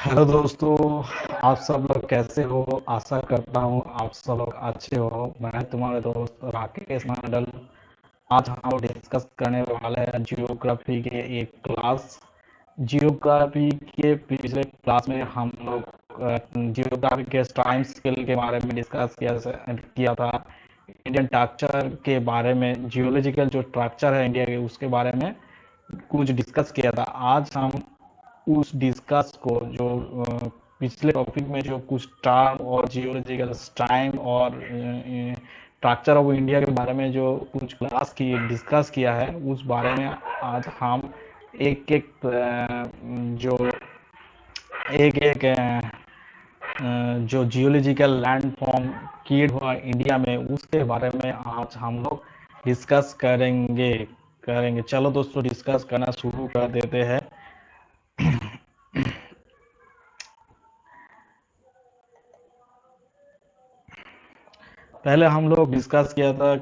Hello दोस्तों। आप सब लोग कैसे हो? आशा करता हूँ आप सब लोग अच्छे हो। मैं तुम्हारे दोस्त राकेश मंडल। आज हम लोग डिस्कस करने वाले हैं जियोग्राफी के एक क्लास। जियोग्राफी के पिछले क्लास में हम लोग जियोग्राफी के टाइम स्केल के बारे में डिस्कस किया था। इंडियन स्ट्रक्चर के बारे में, जियोलॉजिकल जो स्ट्रक्चर है इंडिया के, उसके बारे में कुछ डिस्कस किया था। आज हम उस डिस्कस को जो पिछले टॉपिक में जो कुछ टर्म और जियोलॉजिकल टाइम और स्ट्रक्चर ऑफ इंडिया के बारे में जो कुछ क्लास की डिस्कस किया है, उस बारे में आज हम एक एक जो एक एक जो जियोलॉजिकल लैंड फॉर्म क्रिएट हुआ इंडिया में, उसके बारे में आज हम लोग डिस्कस करेंगे करेंगे चलो दोस्तों, डिस्कस करना शुरू कर देते हैं। पहले हम लोग डिस्कस किया था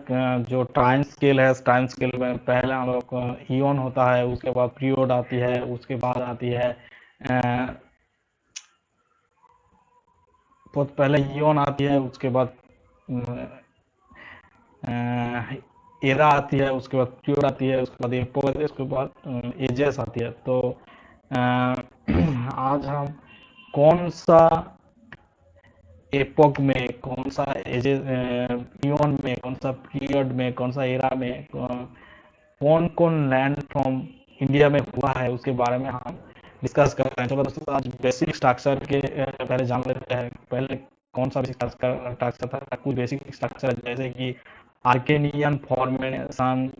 जो टाइम स्केल है, टाइम स्केल में पहले हम लोग ईओन होता है, उसके बाद पीरियड आती है, उसके बाद आती है बहुत पहले ईओन आती है, उसके बाद एरा आती है, उसके बाद पीरियड आती है, उसके बाद एपोक आती है, उसके बाद एजेस आती है। तो आज हम कौन सा एपोक में, कौन सा एजेस, ईओन में, कौन सा पीरियड में, कौन सा एरा में कौन कौन लैंड फ्रॉम इंडिया में हुआ है, उसके बारे में हम डिस्कस कर रहे हैं। चलो दोस्तों, आज बेसिक स्ट्रक्चर के पहले जान लेते हैं। पहले कौन सा बेसिक स्ट्रक्चर था? कुछ बेसिक स्ट्रक्चर जैसे कि आर्केनियन फॉर्मेशन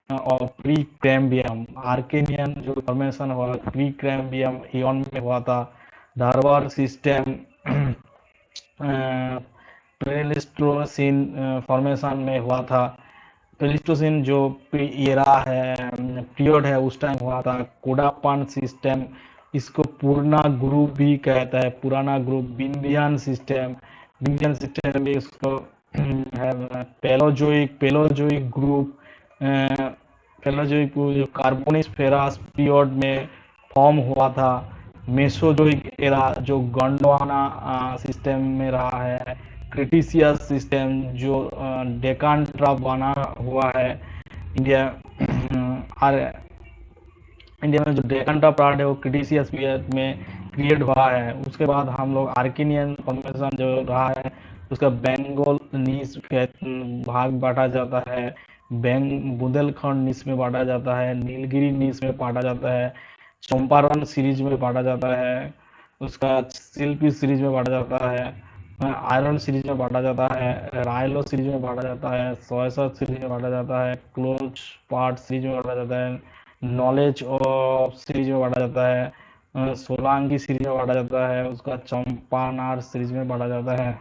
और प्री कैम्बियम। आर्केनियन जो फॉर्मेशन हुआ, प्री कैम्बियम ईओन में हुआ था। धारवाड़ सिस्टम प्लेलिस्टोसिन फॉर्मेशन में हुआ था। प्लेलिस्टोसिन जो एरा है, पीरियड है, उस टाइम हुआ था। कोडापान सिस्टम, इसको पुराना ग्रुप भी कहता है, पुराना group. Vindhyan system, Vindhyan system भी इसको है। पेलोजोइक पेलोजोइक ग्रुप, पेलोजोइक जो कार्बोनिफेरस पीरियड में फॉर्म हुआ था। मेसोजोइक एरा जो गोंडवाना सिस्टम में रहा है। क्रिटिशियस सिस्टम जो डेकान ट्राप बना हुआ है इंडिया और इंडिया में जो डेकान ट्राप पार्ट है वो क्रिटिशियस पीरियड में क्रिएट हुआ है। उसके बाद हम लोग आर्किनियन फॉर्मेशन जो रहा है, उसका बंगाल नीस भाग बांटा जाता है। बुंदेलखंड नीस में बांटा जाता है। नीलगिरी नीस में बांटा जाता है। चंपारण सीरीज में बांटा जाता है। उसका शिल्पी सीरीज में बांटा जाता है। आयरन सीरीज में बांटा जाता है। रायलो सीरीज में बांटा जाता है। सोयसर सीरीज में बांटा जाता है। क्लोज पार्ट सीरीज में बांटा जाता है। नॉलेज ऑफ सीरीज में बांटा जाता है। सोलांगी सीरीज में बांटा जाता है। उसका चंपानार सीरीज में बांटा जाता है।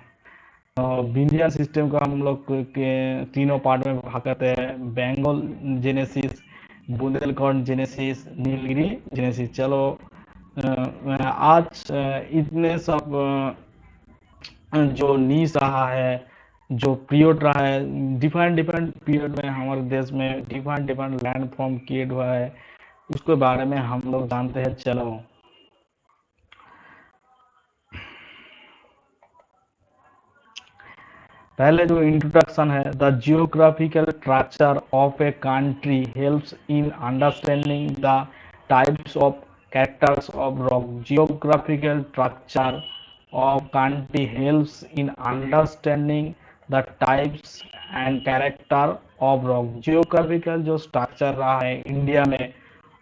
विंध्यान सिस्टम को हम लोग के तीनों पार्ट में भाग करते हैं। Bengal genesis, Bundelkhand genesis, Nilgiri genesis. चलो आज इतने सब जो नीच रहा है, जो पीरियड रहा है, डिफरेंट डिफरेंट पीरियड में हमारे देश में different different land form create हुआ है, उसके बारे में हम लोग जानते हैं। चलो पहले जो इंट्रोडक्शन है, the geographical structure of a country helps in understanding the types of characters of rock. Geographical structure of country helps in understanding the types and character of rock. Geographical जो स्ट्रक्चर रहा है India में,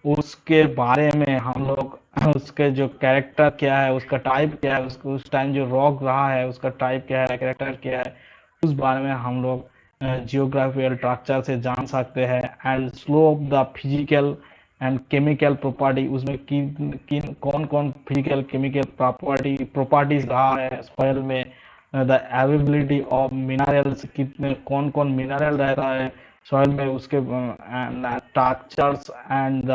उसके बारे में हम लोग उसके जो कैरेक्टर क्या है, उसका टाइप क्या है, उसको उस टाइम जो रॉक रहा है उसका टाइप क्या है, कैरेक्टर क्या है, उस बारे में हम लोग जियोग्राफिकल स्ट्रक्चर से जान सकते हैं। And slow of the physical and chemical property, उसमें किन किन कौन कौन फिजिकल केमिकल प्रॉपर्टीज रहा है सॉइल में। द अवेलेबिलिटी ऑफ मिनरल्स, कितने कौन कौन मिनरल रहता है सॉइल में, उसके structures and the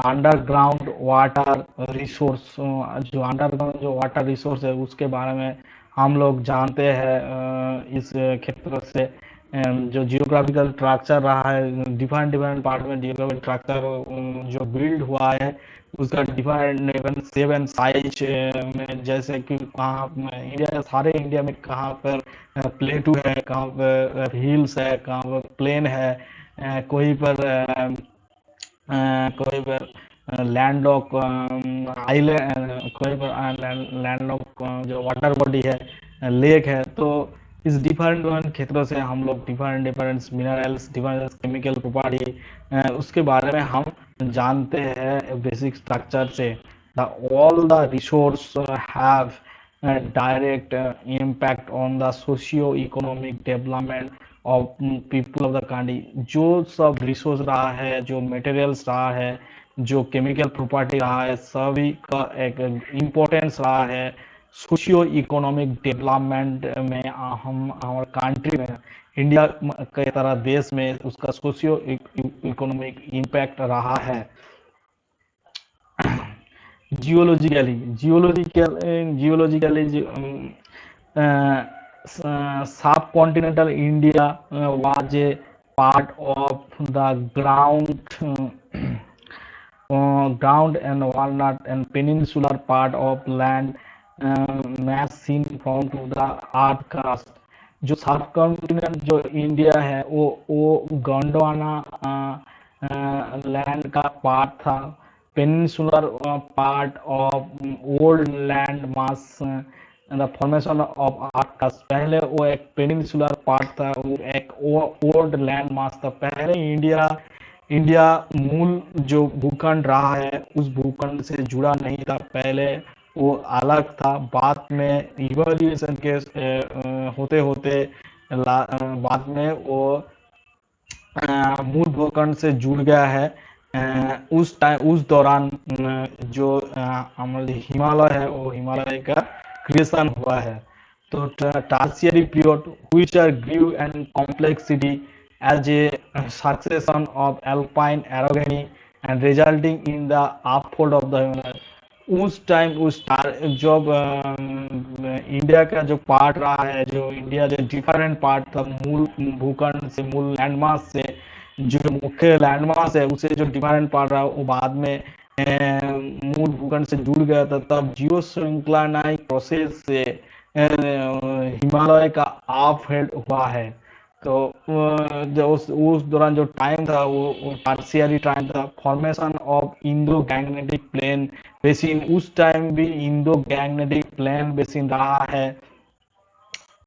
underground water resource, जो अंडरग्राउंड जो वाटर रिसोर्स है उसके बारे में हम लोग जानते हैं। इस क्षेत्र से जो जियोग्राफिकल स्ट्रक्चर रहा है, डिफरेंट डिफरेंट पार्ट में जियोग्राफिकल स्ट्रक्चर जो बिल्ड हुआ है, उसका डिफरेंट सेवन साइज में, जैसे कि कहाँ इंडिया, सारे इंडिया में कहाँ पर प्लेटू है, कहाँ पर हिल्स है, कहाँ पर प्लेन है, कोई पर कोई पर लैंड ऑफ आइलैंड, कोई पर लैंड ऑफ जो वाटर बॉडी है, लेक है। तो इस डिफरेंट डिफरेंट क्षेत्रों से हम लोग different different minerals, different chemical property, उसके बारे में हम जानते हैं बेसिक स्ट्रक्चर से। The all the resource have direct impact on the socio economic development of people of the country। जो सब रिसोर्स रहा है, जो मटेरियल्स रहा है, जो केमिकल प्रॉपर्टी रहा है, सभी का एक इम्पोर्टेंस रहा है सोशियो इकोनॉमिक डेवलपमेंट में। हम हमारे कंट्री में, इंडिया के तरह देश में उसका सोशियो इकोनॉमिक इम्पैक्ट रहा है। जियोलॉजिकली सब continental India was a part of the ground and walnut and peninsular part of land mass seen from to the earth crust। जो सब कॉन्टिनेंट जो इंडिया है वो गोंडवाना लैंड का पार्ट था। Peninsular part of old land mass the formation of earth का, पहले वो एक पेनिनसुलर पार्ट था, वो एक ओल्ड लैंड मास था। पहले इंडिया इंडिया मूल जो भूखंड रहा है उस भूखंड से जुड़ा नहीं था, पहले वो अलग था। बाद में इवोल्यूशन के होते होते बाद में वो मूल भूखंड से जुड़ गया है। उस टाइम, उस दौरान जो हमारे हिमालय है, वो हिमालय का क्रिएशन हुआ है। तो tertiary period which are grieve and complexity as a succession of alpine orogeny and resulting in the upfold of the Himalaya। उस टाइम जब इंडिया का जो पार्ट रहा है, जो इंडिया जो डिफरेंट पार्ट था मूल भूखंड से, मूल लैंडमास से, जो मुख्य लैंडमास है उसे जो डिफरेंट पार्ट रहा वो बाद में मूल भूखंड से जुड़ गया था। तब जियो श्रृंखलानाइक प्रोसेस से हिमालय का आप हेड हुआ है। तो जो उस दौरान जो टाइम था वो टर्शियरी टाइम था। Formation of Indo Gangetic plain basin, उस टाइम भी इंडो गैंगनेटिक प्लेन बेसिन रहा है।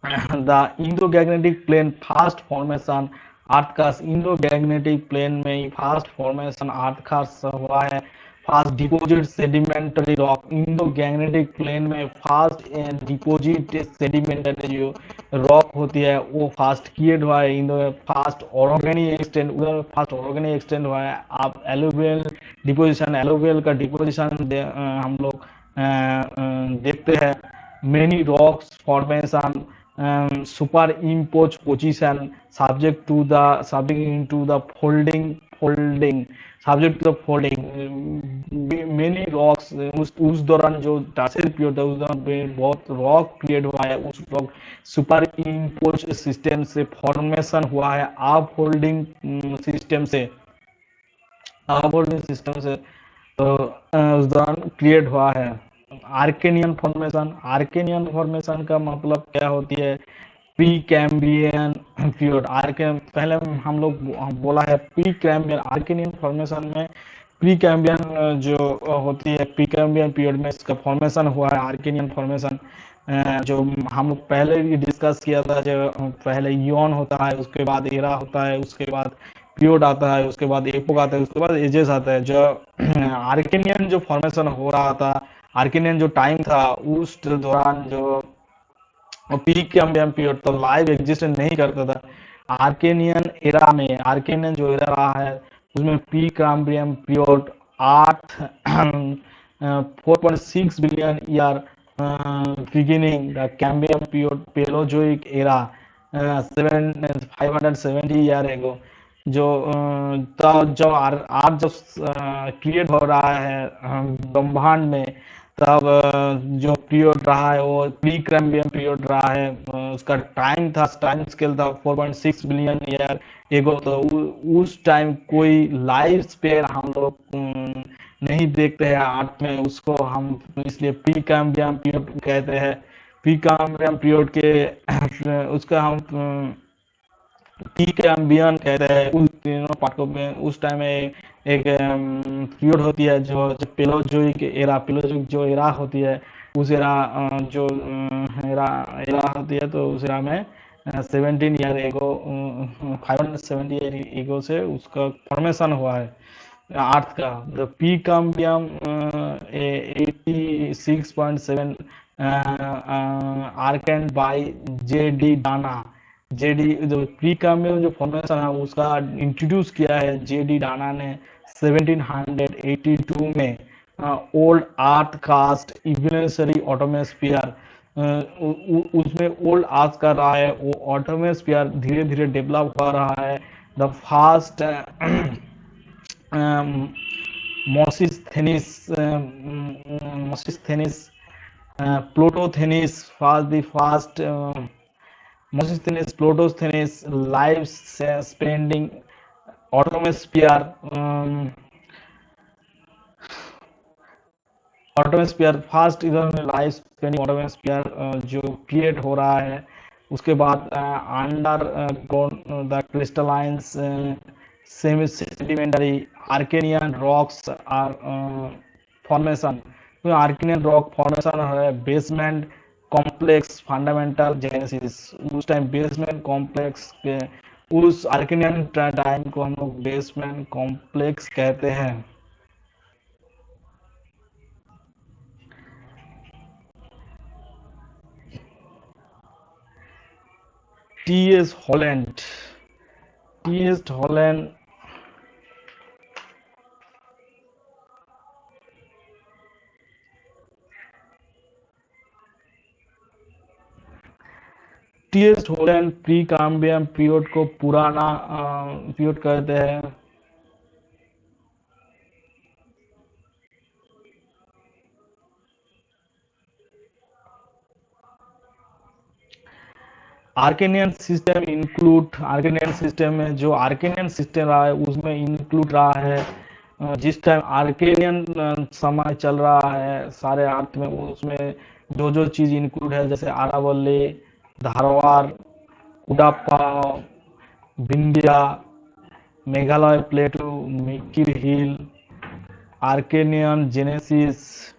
The Indo Gangetic plain first formation earth का, इंडो गैंगनेटिक प्लेन में ही फास्ट फॉर्मेशन अर्थ का हुआ है। First deposit sedimentary rock, Indo Gangetic plain में फास्ट डिपोजिट सेडिमेंटरी जो रॉक होती है वो फास्ट क्रिएट हुआ है। इंडो फास्ट ऑर्गेनिक एक्सटेंड, उधर फास्ट ऑर्गेनिक एक्सटेंड हुआ है। आप एलुवियल डिपोजिशन, एलुवियल का डिपोजिशन हम लोग देखते हैं। Many rocks formation super impose position subject to the folding subject to the folding many rocks. उस दौरान जो टर्शियरी पीरियड था उस दौरान बहुत रॉक क्रिएट हुआ है। उस रॉक सुपर इम्पोज सिस्टम से फॉर्मेशन हुआ है, आप होल्डिंग सिस्टम से, आप होल्डिंग सिस्टम से उस दौरान क्रिएट हुआ है। आर्केनियन फॉर्मेशन, आर्केनियन फॉर्मेशन का मतलब क्या होती है? Pre Cambrian period. पहले हम लोग बोला है प्री कैम्ब्रियन। आर्केनियन फॉर्मेशन में प्री कैम्ब्रियन जो होती है, प्री कैम्ब्रियन पीरियड में इसका फॉर्मेशन हुआ है आर्केनियन फॉर्मेशन। जो हम लोग पहले भी डिस्कस किया था, जो पहले ईओन होता है, उसके बाद एरा होता है, उसके बाद पीरियड आता है, उसके बाद एपोक आता है, उसके बाद एजेस आता है। जो आर्केनियन जो फॉर्मेशन हो रहा था, आर्केनियन जो टाइम था उस दौरान जो प्री कैम्ब्रियन पीरियड तो लाइव एग्जिस्टेंस नहीं करता था। आर्केनियन एरा में, आर्केनियन जो एरा रहा है उसमें pre Cambrian period 4.6 billion year beginning the Cambrian period Paleozoic era 570 year ago. जो तब जब आज जब क्रिएट हो रहा है ब्रह्मांड में, तब जो पीरियड रहा है वो प्री कैम्ब्रियन पीरियड रहा है। उसका टाइम स्केल था 4.6 बिलियन ईयर एगो। तो उस टाइम कोई लाइफ स्पेन हम लोग नहीं देखते हैं आर्ट में, उसको हम इसलिए प्री कैम्ब्रियम पीरियड कहते हैं। प्री कैम्ब्रियम पीरियड के उसका हम प्री कैम्ब्रियन कहते हैं उन तीनों पार्टों में। उस टाइम में एक पीरियड होती है जो जो पेलोजोइक एरा, पेलोजोइक जो एरा होती है, उस एरा जो एरा एरा होती है, तो उस एरा में 17 ईयर एगो 570 ईगो से उसका फॉर्मेशन हुआ है अर्थ का। The pre Cambrian 86.7 Archaean by J D Dana. J D जो प्री कैम्बियम जो फॉर्मेशन है उसका इंट्रोड्यूस किया है जे डी डाना ने 1782 में। ओल्ड अर्थ कास्ट इवोल्यूशनरी ऑटोमोस्फियर, उसमें ओल्ड अर्थ का रहा है वो ऑटोमोस्फियर धीरे धीरे डेवलप हो रहा है। The fast Mosisthenes, Mosisthenes, Plotothenes was the first Mosisthenes, Plotothenes lives spending automosphere, atmosphere first इधर में लाइफ स्पेनिंग ऑटोमोस्फियर जो क्रिएट हो रहा है। उसके बाद under the crystallines semi sedimentary Archaean rocks are formation. तो आर्केनियन रॉक फॉर्मेशन है बेसमेंट कॉम्प्लेक्स फंडामेंटल जेनेसिस। उस टाइम बेसमेंट कॉम्प्लेक्स के उस आर्केनियन टाइम को हम लोग बेसमेंट कॉम्प्लेक्स कहते हैं। T.S.. Holland, T.S.. Holland T.S.. Holland pre कैम्ब्रियम period को पुराना पीरियड कहते हैं। आर्केनियन सिस्टम इंक्लूड, आर्केनियन सिस्टम में जो आर्केनियन सिस्टम रहा है उसमें इंक्लूड रहा है जिस टाइम आर्केनियन समय चल रहा है सारे अर्थ में, उसमें जो जो चीज इंक्लूड है जैसे Aravali, Dharwar, Cuddapah, Vindhya, Meghalaya plateau, Mikir hill, Archaean genesis.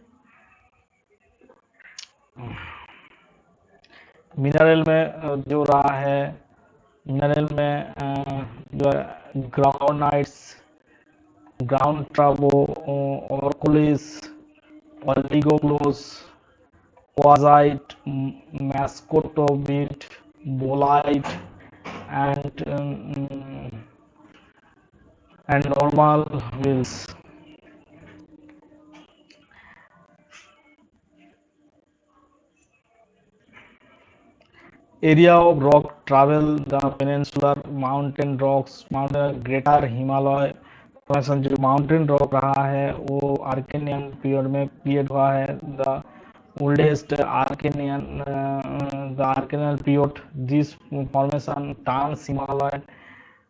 Mineral में जो रहा है, मिनरल में जो ग्राउंडाइट्स, ग्राउंड ट्राबो, ऑर्कुलिस, ओलिगोग्लोस, क्वाजाइट, मैस्कोटोबिट, बोलाइट and normal wheels. Area of rock travel, the peninsular mountain rocks, mountain greater Himalaya formation. जो माउंटेन रॉक रहा है वो आर्केनियन पीरियड में क्रिएट हुआ है। The oldest Archaean the Archaean period this formation trans Himalaya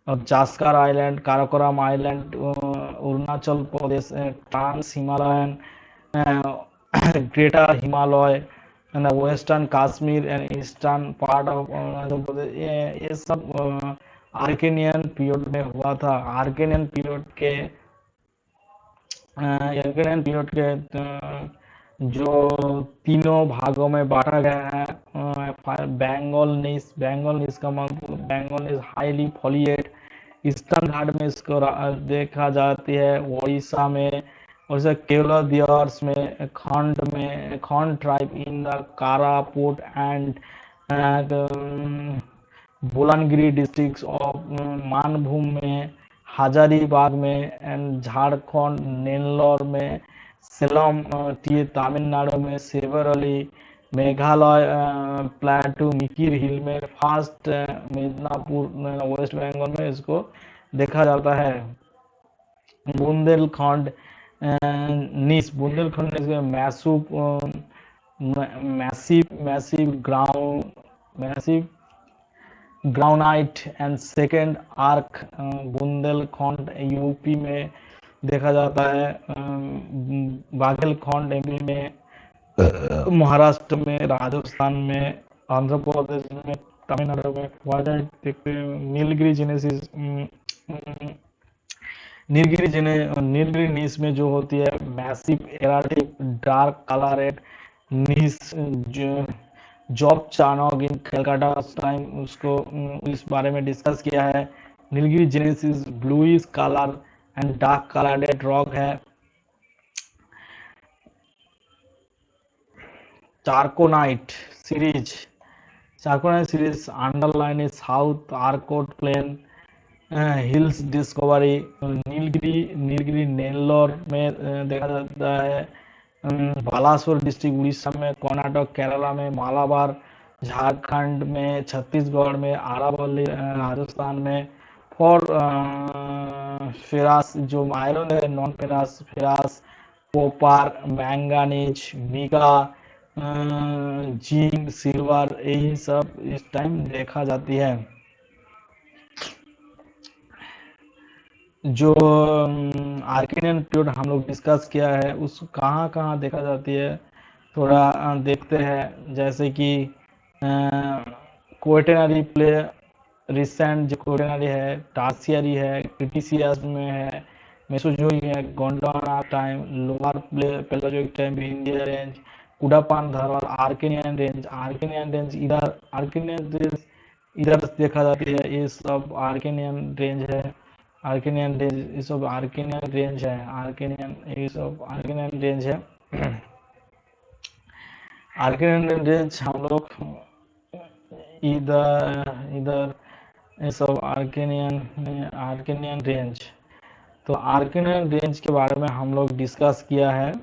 और Zanskar island, Karakoram island, Arunachal Pradesh, trans Himalayan, greater Himalaya and western Kashmir and eastern part of Arunachal Pradesh, ये सब आर्केनियन पीरियड में हुआ था। आर्केनियन पीरियड के जो तीनों भागों में बांटा गया है। बेंगोल निस, बेंगोल निस का मतलब बेंगोल निस हाईली फॉलिएट, ईस्टर्न घाट में इसको देखा जाती है। उड़ीसा में, उड़ीसा केरला दियार्स में, Khond tribe in the Koraput and Bolangir district of Manbhum में, हजारीबाग में एंड झारखंड नेल्लोर में, सेलम तमिलनाडु में, सेवरली मेघालय प्लेटू मिकिर हिल में, फास्ट मिदनापुर वेस्ट बंगाल में इसको देखा जाता है। बुंदेलखंड निस, बुंदेलखंड निस में massive granite and second arch Bundelkhand UP में, देखा जाता है। बाघेलखंड एमपी में, महाराष्ट्र में, राजस्थान में, आंध्र प्रदेश में, तमिलनाडु में वाटर देखते हैं। नीलगिरी नीस में जो होती है मैसिव एराटिक डार्क काला रेड नीस, जो जॉब चानोग इन कलकत्ता उस टाइम उसको इस बारे में डिस्कस किया है। Nilgiri genesis bluish colour and dark colour red rock है। Charnockite series underline is south Arcot plain hills discovery. Nilgiri Nellore में देखा जाता है। बालासोर डिस्ट्रिक्ट उड़ीसा में, कर्नाटक केरला में, मालाबार झारखंड में, छत्तीसगढ़ में, आरावली राजस्थान में। फॉर फेरास जो आयरन है, non फेरास फेरास copper manganese मीगा zinc silver यही सब इस टाइम देखा जाती है। जो आर्किनियन पीरियड हम लोग डिस्कस किया है उस कहाँ कहाँ देखा जाती है थोड़ा देखते हैं। जैसे कि क्वेटेनरी प्ले रिसेंट जो क्वेटेनरी है, टार्सियरी है, क्रिटिशियस में है, मेसोजोइक है, Gondwana time, lower Paleozoic time, India range, Cuddapah Dharwar, Archaean range इधर देखा जाती है। ये सब आर्केनियन रेंज है। आर्केनियन रेंज ये सब आर्केनियन रेंज है। आर्केनियन रेंज हम लोग इधर इधर ये सब आर्केनियन रेंज। तो आर्केनियन रेंज के बारे में हम लोग डिस्कस किया है।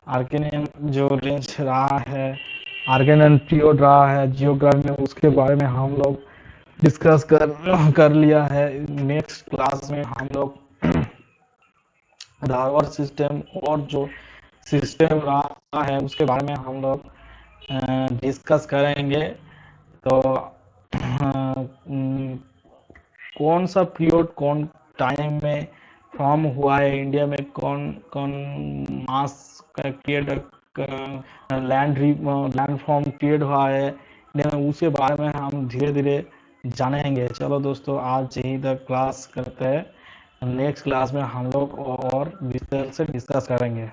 आर्केनियन जो रेंज रहा है, आर्केनियन पीरियड रहा है जियोग्राफी में, उसके बारे में हम लोग डिस्कस कर लिया है। नेक्स्ट क्लास में हम लोग धारवाड़ सिस्टम और जो सिस्टम रहा है उसके बारे में हम लोग डिस्कस करेंगे। तो कौन सा पीरियड कौन टाइम में फॉर्म हुआ है इंडिया में, कौन कौन मास का पीरियड लैंड फॉर्म पीरियड हुआ है इंडिया में, उसके बारे में हम धीरे धीरे जानेंगे। चलो दोस्तों आज यही तक क्लास करते हैं। नेक्स्ट क्लास में हम लोग और विस्तार से डिस्कस करेंगे।